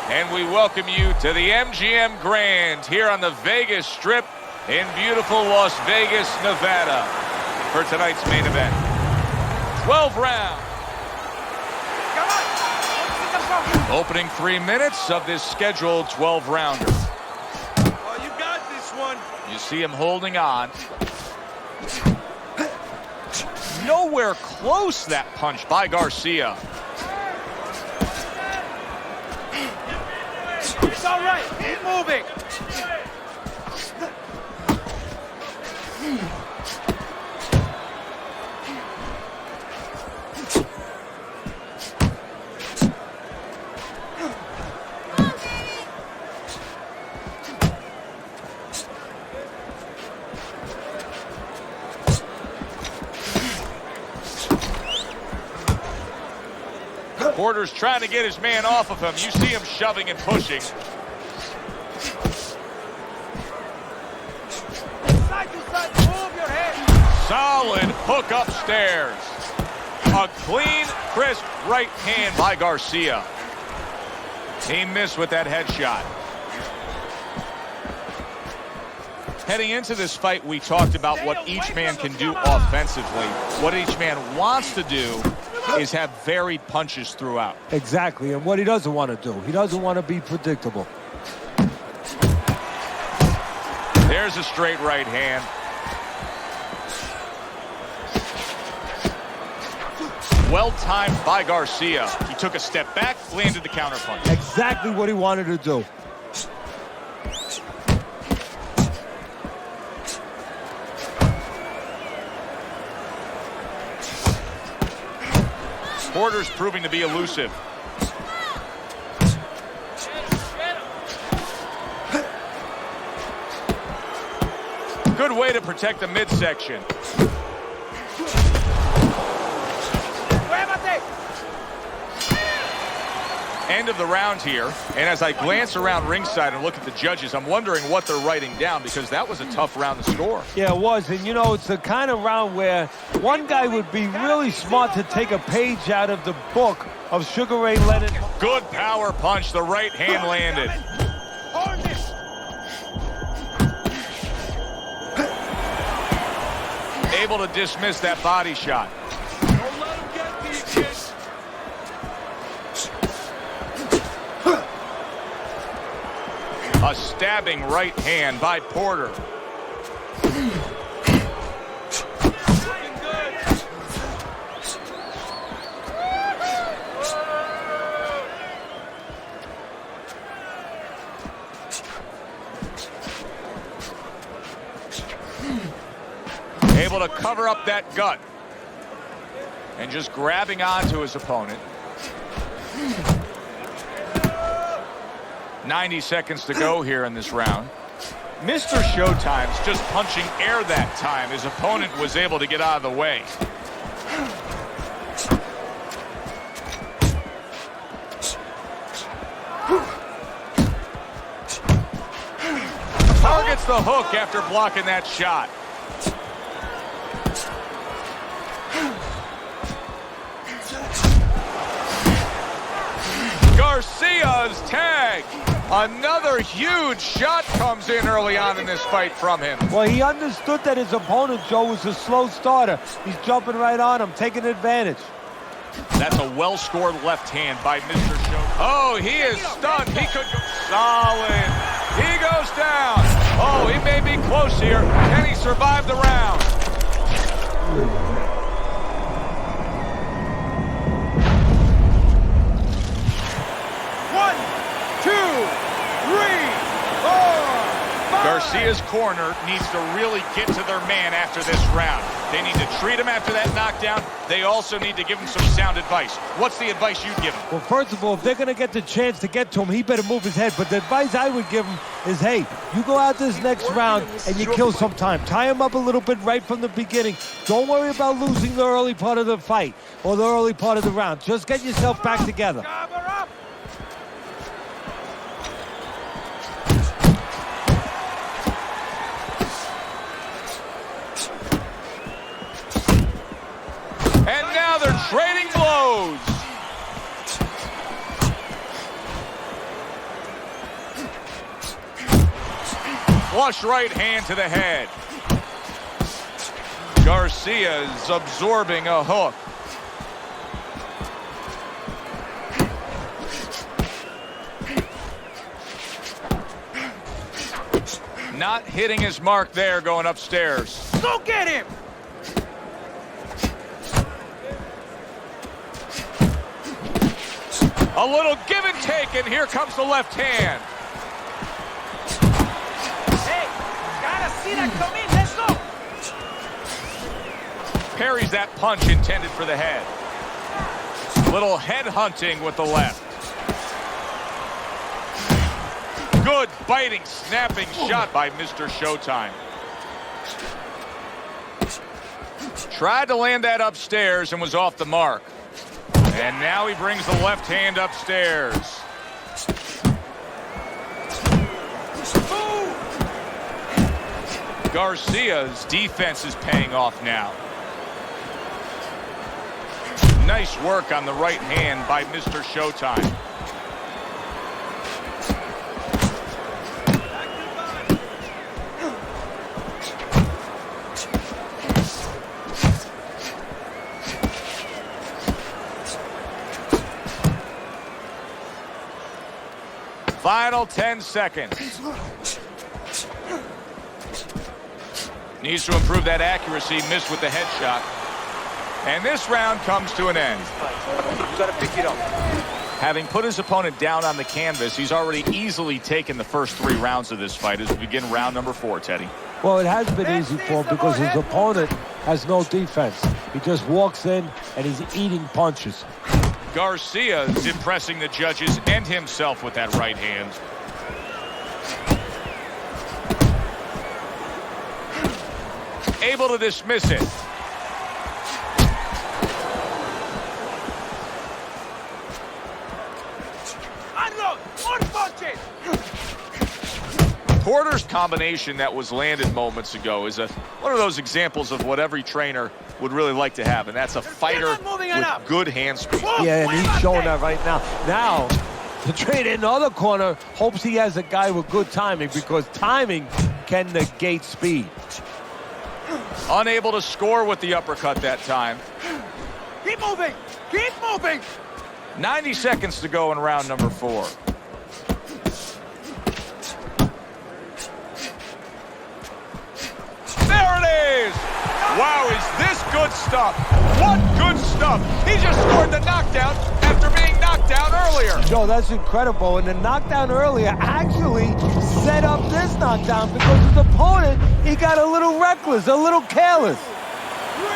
And we welcome you to the MGM Grand here on the Vegas Strip in beautiful Las Vegas, Nevada for tonight's main event. 12 rounds. Opening 3 minutes of this scheduled 12-rounder. Oh, you got this one. You see him holding on. Nowhere close, that punch by Garcia. It's all right. Keep moving. Porter's trying to get his man off of him. You see him shoving and pushing. Side to side, move your head. Solid hook upstairs. A clean, crisp right hand by Garcia. He missed with that headshot. Heading into this fight, we talked about what each man can do offensively. What each man wants to do is have varied punches throughout. Exactly, and what he doesn't want to do. He doesn't want to be predictable. There's a straight right hand. Well timed by Garcia. He took a step back, landed the counterpunch. Exactly what he wanted to do. Porter's proving to be elusive. Good way to protect the midsection. End of the round here, and as I glance around ringside and look at the judges, I'm wondering what they're writing down, because that was a tough round to score. Yeah, it was, and you know, it's the kind of round where one guy would be really smart to take a page out of the book of Sugar Ray Leonard. Good power punch, the right hand landed. Able to dismiss that body shot. Don't let him get to you, kid. A stabbing right hand by Porter. Looking good. Able to cover up that gut. And just grabbing onto his opponent. 90 seconds to go here in this round. Mr. Showtime's just punching air that time. His opponent was able to get out of the way. Targets the hook after blocking that shot. Garcia's tag. Another huge shot comes in early on in this fight from him. Well, he understood that his opponent, Joe, was a slow starter. He's jumping right on him, taking advantage. That's a well-scored left hand by Mr. Shawn. Oh, he is stunned. He could go solid. He goes down. Oh, he may be close here. Can he survive the round? Garcia's corner needs to really get to their man after this round. They need to treat him after that knockdown. They also need to give him some sound advice. What's the advice you'd give him? Well, first of all, if they're going to get the chance to get to him, he better move his head. But the advice I would give him is, hey, you go out this next round and you kill some time. Tie him up a little bit right from the beginning. Don't worry about losing the early part of the fight or the early part of the round. Just get yourself back together. And now they're trading blows. Flush right hand to the head. Garcia's absorbing a hook. Not hitting his mark there, going upstairs. Go get him! A little give and take, and here comes the left hand. Hey, gotta see that come in. Let's go! Parries that punch intended for the head. Little head hunting with the left. Good biting, snapping shot by Mr. Showtime. Tried to land that upstairs and was off the mark. And now he brings the left hand upstairs. Garcia's defense is paying off now. Nice work on the right hand by Mr. Showtime. Final 10 seconds. Needs to improve that accuracy. Missed with the headshot. And this round comes to an end. You gotta pick it up. Having put his opponent down on the canvas, he's already easily taken the first 3 rounds of this fight as we begin round number 4, Teddy. Well, it has been easy for him because his opponent has no defense. He just walks in and he's eating punches. Garcia's impressing the judges and himself with that right hand. Able to dismiss it. Unload! More punches! Porter's combination that was landed moments ago is one of those examples of what every trainer would really like to have, and that's a fighter with good hand speed. Yeah, and he's showing that right now. Now, the trainer in the other corner hopes he has a guy with good timing because timing can negate speed. Unable to score with the uppercut that time. Keep moving! Keep moving! 90 seconds to go in round number 4. There it is! Wow, is this good stuff? What good stuff! He just scored the knockdown after being knocked down earlier. Joe, that's incredible. And the knockdown earlier actually set up this knockdown because his opponent, he got a little reckless, a little careless. 3, 4,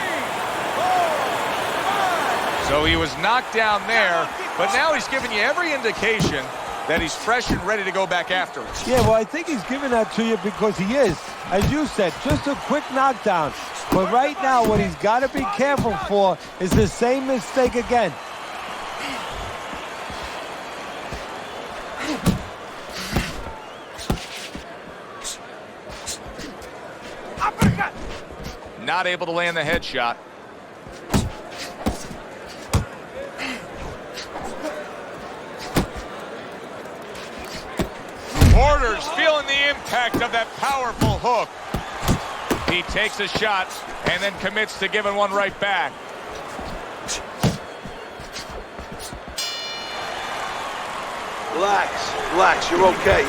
5. So he was knocked down there, but now he's giving you every indication that he's fresh and ready to go back after it. Yeah, well, I think he's giving that to you because he is, as you said, just a quick knockdown. But right now, what he's got to be careful for is the same mistake again. Uppercut! Not able to land the headshot. Porter's feeling the impact of that powerful hook. He takes a shot and then commits to giving one right back. Relax, you're okay,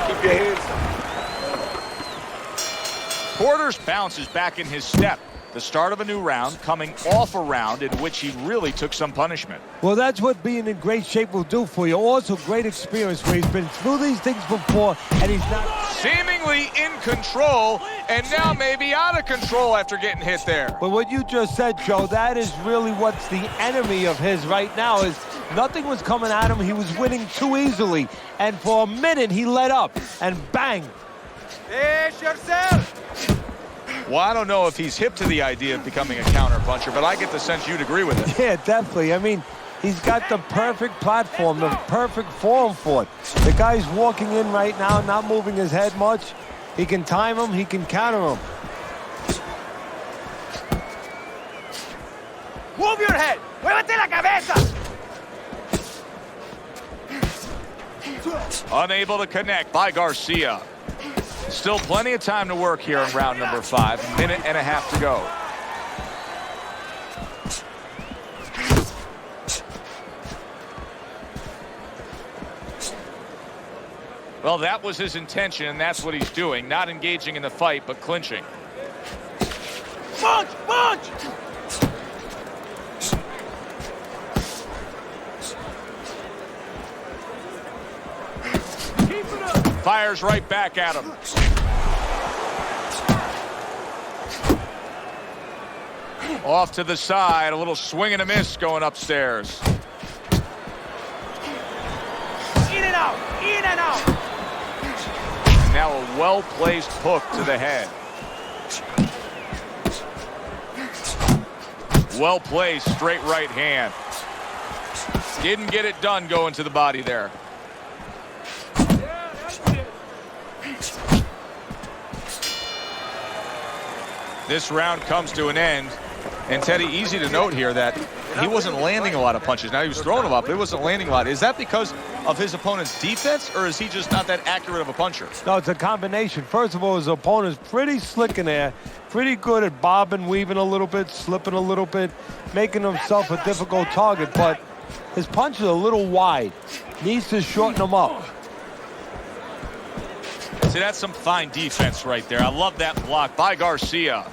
Keep your hands up. Porter's bounce is back in his step. The start of a new round, coming off a round in which he really took some punishment. Well, that's what being in great shape will do for you. Also, great experience where he's been through these things before, and he's not Seemingly in control, and now maybe out of control after getting hit there. But what you just said, Joe, that is really what's the enemy of his right now is nothing was coming at him. He was winning too easily. And for a minute, he let up, and bang. Fish yourself! Well, I don't know if he's hip to the idea of becoming a counter-puncher, but I get the sense you'd agree with it. Yeah, definitely. I mean, he's got the perfect platform, the perfect form for it. The guy's walking in right now, not moving his head much. He can time him, he can counter him. Move your head! Muévete la cabeza! Unable to connect by Garcia. Still plenty of time to work here in round number 5. Minute and a half to go. Well, that was his intention, and that's what he's doing. Not engaging in the fight, but clinching. Punch! Punch! Keep it up! Fires right back at him. Off to the side, a little swing and a miss going upstairs. In and out! In and out! Now a well-placed hook to the head. Well-placed straight right hand. Didn't get it done going to the body there. Yeah, that's it. This round comes to an end. And Teddy, easy to note here that he wasn't landing a lot of punches. Now he was throwing them up, but he wasn't landing a lot. Is that because of his opponent's defense, or is he just not that accurate of a puncher? No, it's a combination. First of all, his opponent's pretty slick in there, pretty good at bobbing, weaving a little bit, slipping a little bit, making himself a difficult target, but his punch is a little wide. Needs to shorten them up. See, that's some fine defense right there. I love that block by Garcia.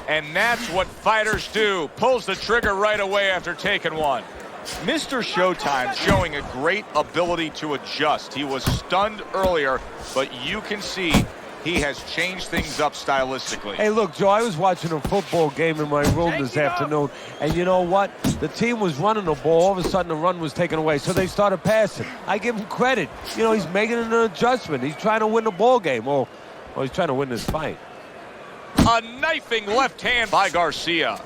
And that's what fighters do. Pulls the trigger right away after taking one. Mr. Showtime showing a great ability to adjust. He was stunned earlier, but you can see he has changed things up stylistically. Hey, look, Joe, I was watching a football game in my room this afternoon, and you know what? The team was running the ball. All of a sudden, the run was taken away, so they started passing. I give him credit. You know, he's making an adjustment. He's trying to win the ball game, or he's trying to win this fight. A knifing left hand by Garcia.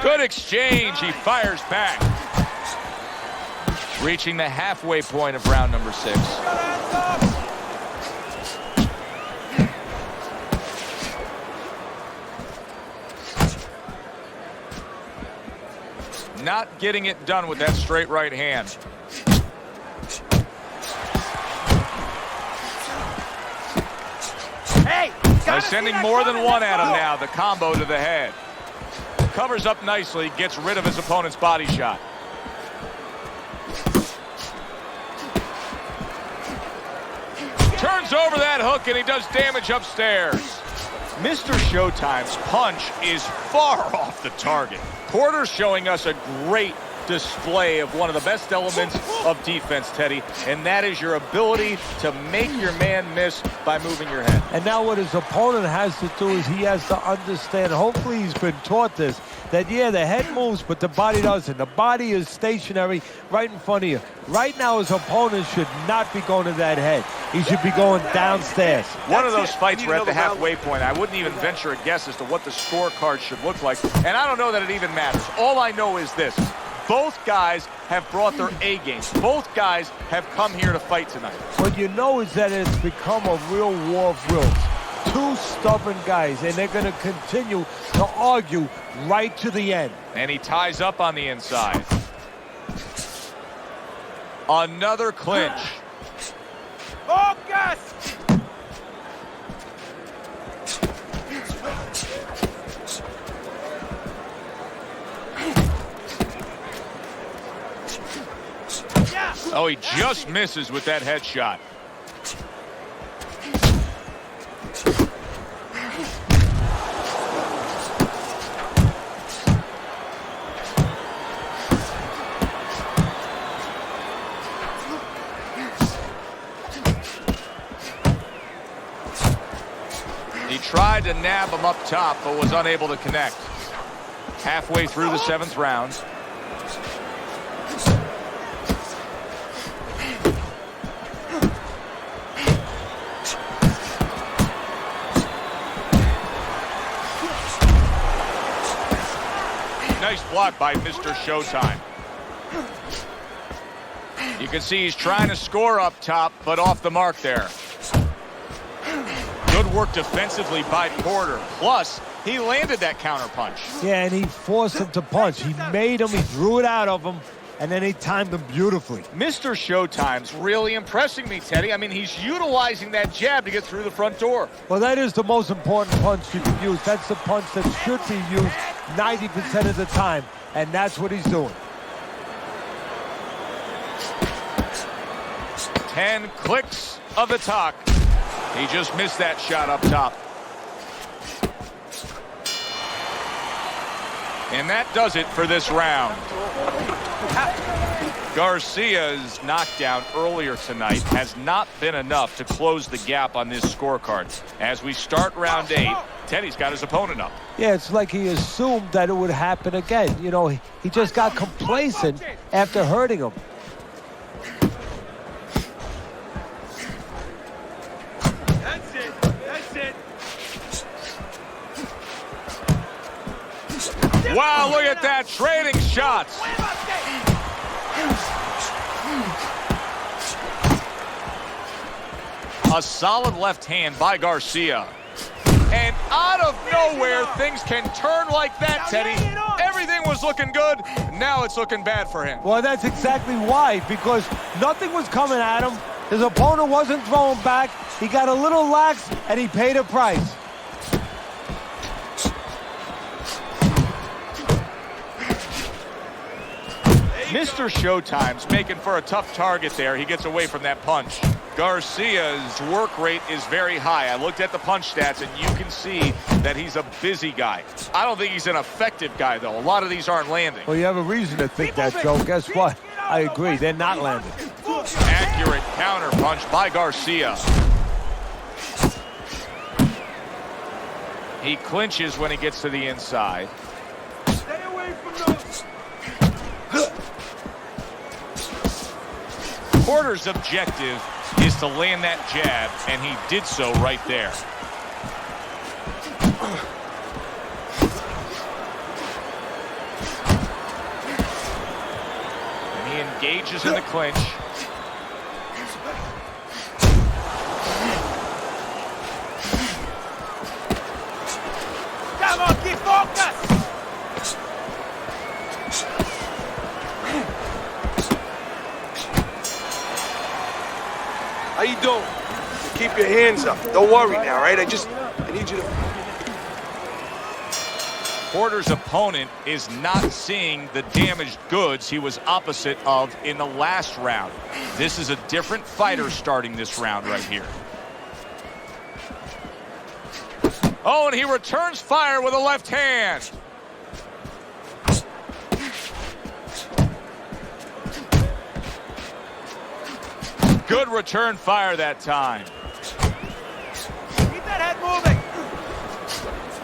Good exchange. He fires back. Reaching the halfway point of round number 6. Not getting it done with that straight right hand. Hey! By sending more than one at him now. The combo to the head. Covers up nicely, gets rid of his opponent's body shot. Turns over that hook and he does damage upstairs. Mr. Showtime's punch is far off the target. Porter's showing us a great display of one of the best elements of defense, Teddy, and that is your ability to make your man miss by moving your head. And now what his opponent has to do is he has to understand, hopefully he's been taught this, that yeah, the head moves, but the body doesn't. The body is stationary right in front of you. Right now, his opponent should not be going to that head. He should be going downstairs. One of those fights were at the halfway point. I wouldn't even venture a guess as to what the scorecard should look like, and I don't know that it even matters. All I know is this. Both guys have brought their A games. Both guys have come here to fight tonight. What you know is that it's become a real war of wills. Two stubborn guys, and they're going to continue to argue right to the end. And he ties up on the inside. Another clinch. Focus! Oh, he just misses with that headshot. He tried to nab him up top, but was unable to connect. Halfway through the 7th round. Nice block by Mr. Showtime. You can see he's trying to score up top, but off the mark there. Good work defensively by Porter. Plus, he landed that counter punch. Yeah, and he forced him to punch. He made him, he drew it out of him, and then he timed them beautifully. Mr. Showtime's really impressing me, Teddy. I mean, he's utilizing that jab to get through the front door. Well, that is the most important punch you can use. That's the punch that should be used 90% of the time, and that's what he's doing. 10 clicks of the talk. He just missed that shot up top. And that does it for this round. Garcia's knockdown earlier tonight has not been enough to close the gap on this scorecard. As we start round 8, Teddy's got his opponent up. Yeah, it's like he assumed that it would happen again. You know, he just got complacent after hurting him. That's it. That's it. Wow, look at that, trading shots. A solid left hand by Garcia. And out of nowhere, things can turn like that, Teddy. Everything was looking good. Now it's looking bad for him. Well, that's exactly why, because nothing was coming at him. His opponent wasn't throwing back. He got a little lax, and he paid a price. Mr. Showtime's making for a tough target there. He gets away from that punch. Garcia's work rate is very high. I looked at the punch stats, and you can see that he's a busy guy. I don't think he's an effective guy, though. A lot of these aren't landing. Well, you have a reason to think that, Joe. Guess what? I agree. They're not landing. Accurate counter punch by Garcia. He clinches when he gets to the inside. Stay away from those. Porter's objective is to land that jab, and he did so right there. And he engages in the clinch. Come on, keep focused. How you doing? Keep your hands up. Don't worry now, right? I need you to... Porter's opponent is not seeing the damaged goods he was opposite of in the last round. This is a different fighter starting this round right here. Oh, and he returns fire with a left hand. Good return fire that time. Keep that head moving.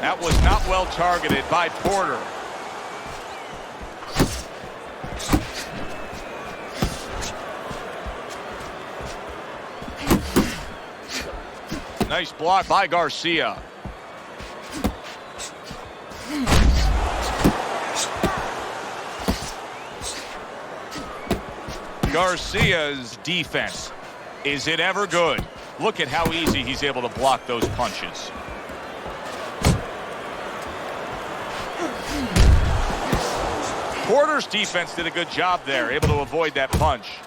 That was not well targeted by Porter. Nice block by Garcia. Garcia's defense. Is it ever good? Look at how easy he's able to block those punches. Porter's defense did a good job there, able to avoid that punch.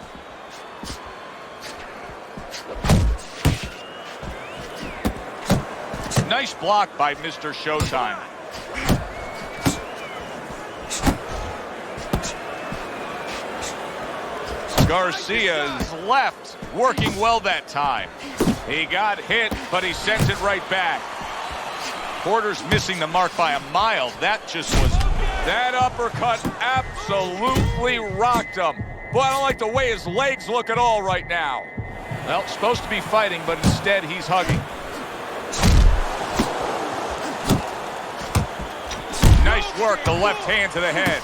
Nice block by Mr. Showtime. Garcia's left working well that time. He got hit, but he sends it right back. Porter's missing the mark by a mile. That uppercut absolutely rocked him. Boy, I don't like the way his legs look at all right now. Well, supposed to be fighting, but instead he's hugging. Nice work, the left hand to the head.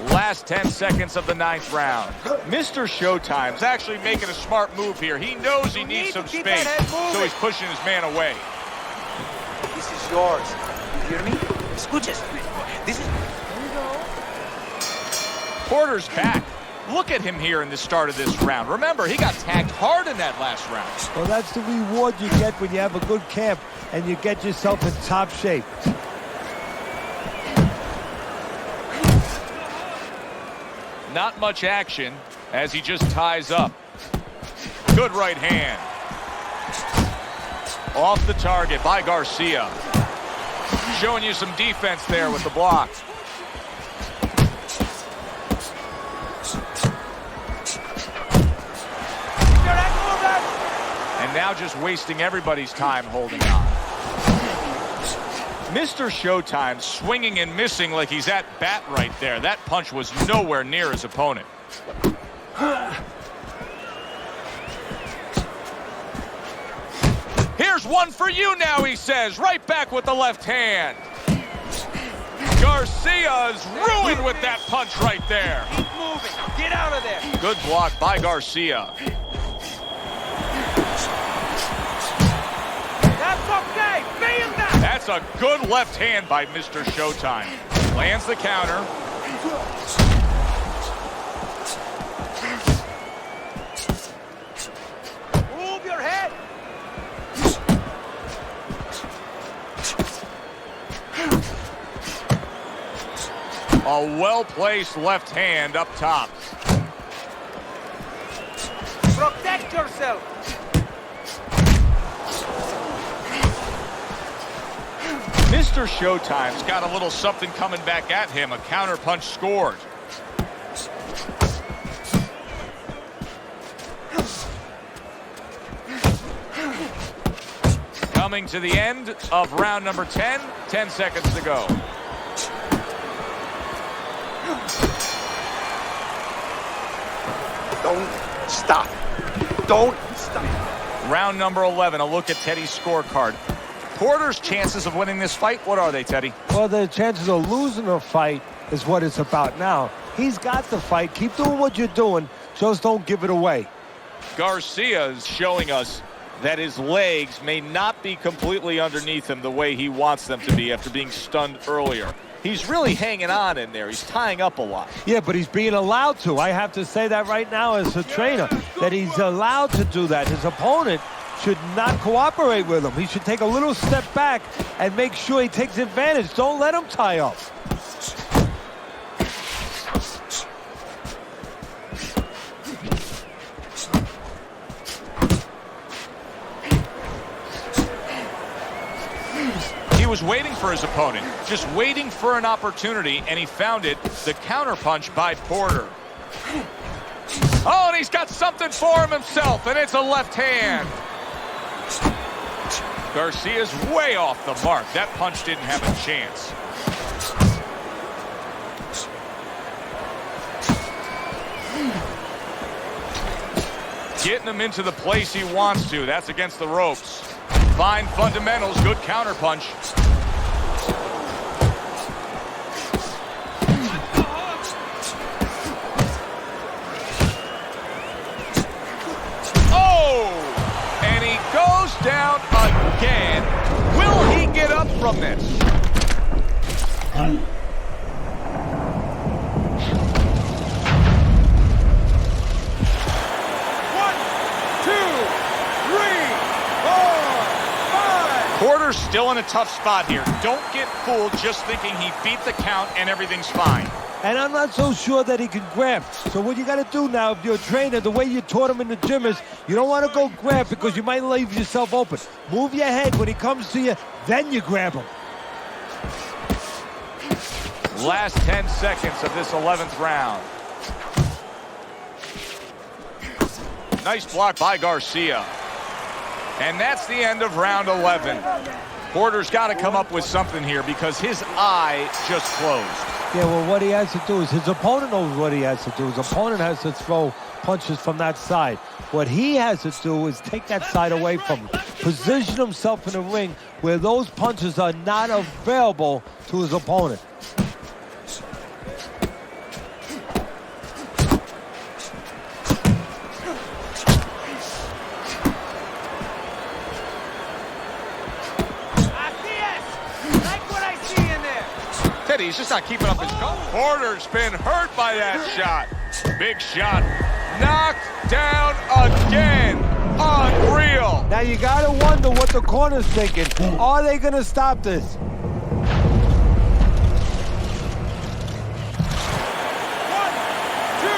Last 10 seconds of the 9th round. Mr. Showtime's actually making a smart move here. He knows he needs some space, so he's pushing his man away. This is yours. You hear me? Escuches. This is... Porter's back. Look at him here in the start of this round. Remember, he got tagged hard in that last round. Well, that's the reward you get when you have a good camp and you get yourself in top shape. Not much action as he just ties up. Good right hand. Off the target by Garcia. Showing you some defense there with the block. And now just wasting everybody's time holding on. Mr. Showtime swinging and missing like he's at bat right there. That punch was nowhere near his opponent. Here's one for you now, he says. Right back with the left hand. Garcia's ruined with that punch right there. Keep moving. Get out of there. Good block by Garcia. That's okay. Pay him that. That's a good left hand by Mr. Showtime. Lands the counter. Move your head. A well-placed left hand up top. Protect yourself. Mr. Showtime's got a little something coming back at him. A counter punch scored. Coming to the end of round number 10. 10 seconds to go. Don't stop. Don't stop. Round number 11. A look at Teddy's scorecard. Porter's chances of winning this fight, what are they, Teddy? Well, the chances of losing a fight is what it's about now. He's got the fight. Keep doing what you're doing. Just don't give it away. Garcia's showing us that his legs may not be completely underneath him the way he wants them to be after being stunned earlier. He's really hanging on in there. He's tying up a lot. Yeah, but he's being allowed to. I have to say that right now as a trainer, that he's allowed to do that. His opponent should not cooperate with him. He should take a little step back and make sure he takes advantage. Don't let him tie up. He was waiting for his opponent, just waiting for an opportunity, and he found it. The counterpunch by Porter. Oh, and he's got something for him himself, and it's a left hand. Garcia's way off the mark. That punch didn't have a chance. Getting him into the place he wants to. That's against the ropes. Fine fundamentals, good counterpunch. Oh! And he goes down again. Will he get up from this? Porter's still in a tough spot here. Don't get fooled just thinking he beat the count and everything's fine. And I'm not so sure that he can grab. So what you got to do now, if you're a trainer, the way you taught him in the gym is you don't want to go grab because you might leave yourself open. Move your head when he comes to you, then you grab him. Last 10 seconds of this 11th round. Nice block by Garcia. And that's the end of round 11. Porter's got to come up with something here because his eye just closed. Yeah, well, what he has to do is his opponent knows what he has to do. His opponent has to throw punches from that side. What he has to do is take that side away from him. Position himself in the ring where those punches are not available to his opponent. He's just not keeping up his goal. Porter's been hurt by that shot. Big shot. Knocked down again. Unreal. Now you got to wonder what the corner's thinking. Are they going to stop this? One, two,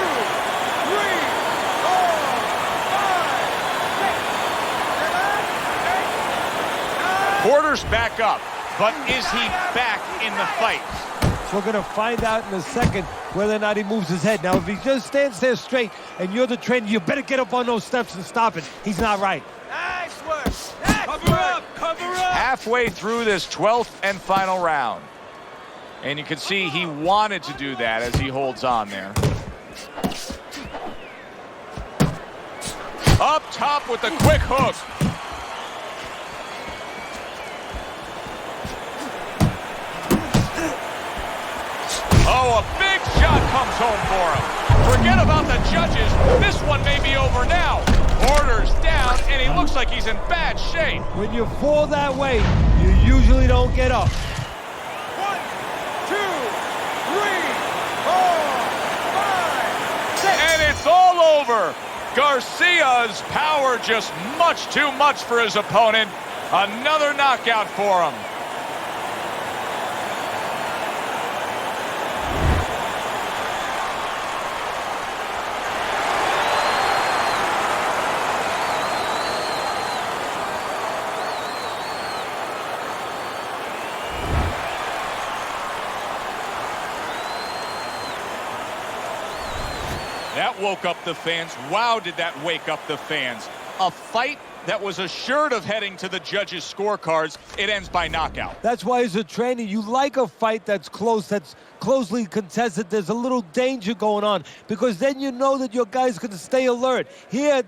Pierce back up, but is he back in the fight? We're going to find out in a second whether or not he moves his head. Now, if he just stands there straight and you're the trainer, you better get up on those steps and stop it. He's not right. Nice work. Cover up, cover up. Halfway through this 12th and final round. And you can see he wanted to do that as he holds on there. Up top with the quick hook. Oh, a big shot comes home for him. Forget about the judges. This one may be over now. Orders down, and he looks like he's in bad shape. When you fall that way, you usually don't get up. 1, 2, 3, 4, 5, 6. And it's all over. Garcia's power just much too much for his opponent. Another knockout for him. That woke up the fans. Wow, did that wake up the fans. A fight that was assured of heading to the judges' scorecards. It ends by knockout. That's why, as a trainer, you like a fight that's close, that's closely contested. There's a little danger going on, because then you know that your guy's going to stay alert. Here, there was